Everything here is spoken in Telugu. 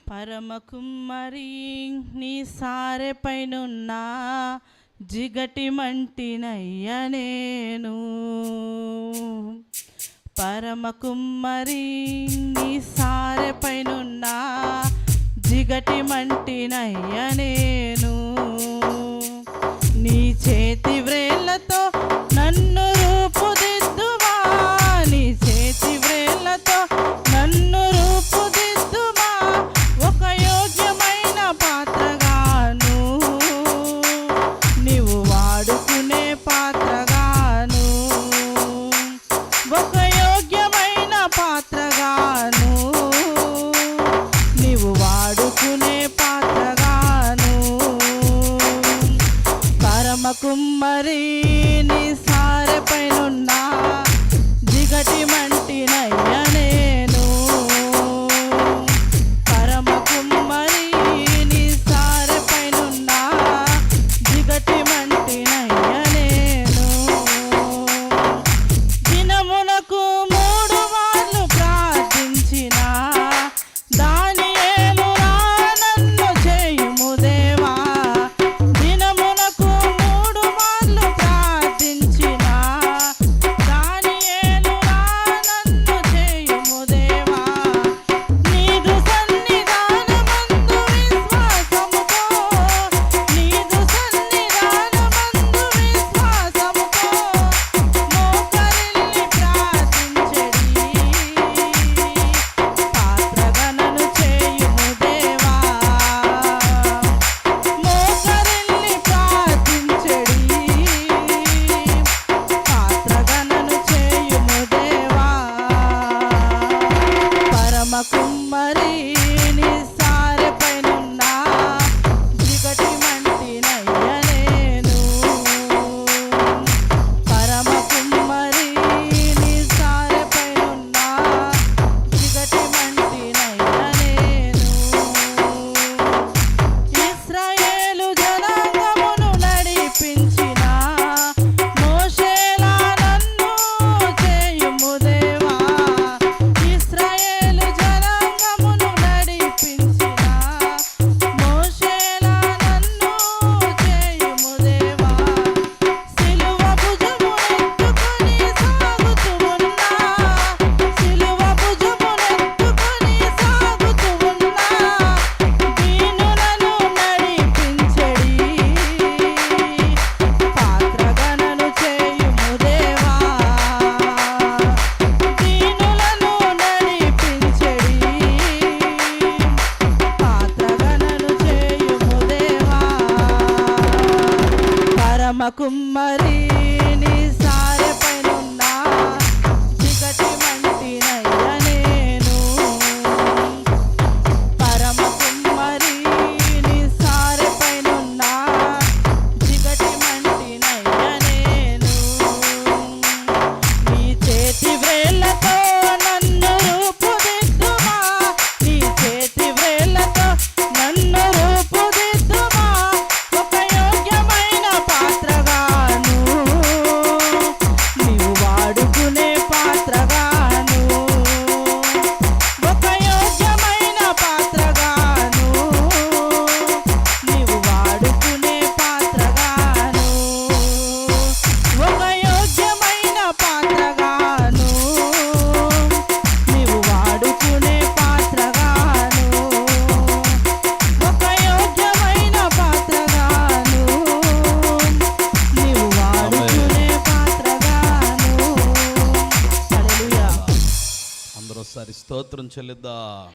పరమ కుమ్మరి నీ సారె పైనున్న జిగటి మంటినయ్య నేను. పరమ కుమ్మరి నీ సారె పైనున్న జిగటి మంటినయ్య నేను. నీ చేతి వ్రేళ్ళతో నన్ను రూపుదిద్దువా, నీ చేతి వ్రేళ్ళతో నన్ను రూపుదిద్దువా. ఒక యోగ్యమైన పాత్రగాను నీవు వాడుకునే పాత్రగాను, ఒక యోగ్యమైన పాత్రగాను నీవు వాడుకునే పాత్రగాను. పరమ కుమ్మరి నీ సారె పైనున్న జిగటి మంటినయ్య నేను. పరమ కుమ్మరి నీ సారె పైనున్న జిగటి మంటినయ్య నేను. దినమునకు 3 మార్లు ప్రార్థించిన దానియేలురా నన్ను చేయుము దేవా. దినమునకు 3 మార్లు ప్రార్థించిన దానియేలురా నన్ను చేయుము దేవా. నీదు సన్నిధానమందు విశ్వాసముతో, నీదు సన్నిధానమందు విశ్వాసముతో మోకరిల్లి ప్రార్థించెడి. పాత్రగణను చేయుము దేవా. మోకరిల్లి ప్రార్థించెడి. పాత్రగణను చేయుము దేవా. పరమ కుమ్మరి నీ సారె పైనున్న జిగటి మంటినయ్య నేను. పరమ కుమ్మరి నీ సారె పైనున్న జిగటి మంటినయ్య నేను. ఇశ్రాయేలు జనాంగమును నడిపించిన మోషేలా నన్ను చేయుము దేవా. ఇశ్రాయేలు జనాంగమును నడిపించిన మోషేలా నన్ను చేయుము దేవా. సిలువ భుజమునెత్తుకొని సాగుతున్నా, సిలువ భుజమునెత్తుకొని సాగుతున్నా దీనులను నడిపించెడి. పాత్రగణను చేయుము దేవా. దీనులను నడిపించెడి. పాత్రగణను చేయుము దేవా. పరమ కుమ్మరి నీ సారె పైనున్న జిగటి మంటినయ్య నేను. పరమ కుమ్మరి నీ సారె పైనున్న జిగటి మంటినయ్య నేను. నీ చేతి వ్రేళ్ళతో నన్ను రూపుదిద్దువా, నీ చేతి వ్రేళ్ళతో నన్ను రూపుదిద్దువా. ఒక యోగ్యమైన పాత్రగాను నీవు వాడుకునే పాత్రగాను, ఒక యోగ్యమైన పాత్రగాను నీవు వాడుకునే పాత్రగాను, ఒక యోగ్యమైన పాత్రగాను నీవు వాడుకునే పాత్రగాను, ఒక యోగ్యమైన పాత్రగాను నీవు వాడుకునే పాత్రగాను. హల్లెలూయా. అందరూ ఒకసారి స్తోత్రం చెల్లిద్దాం.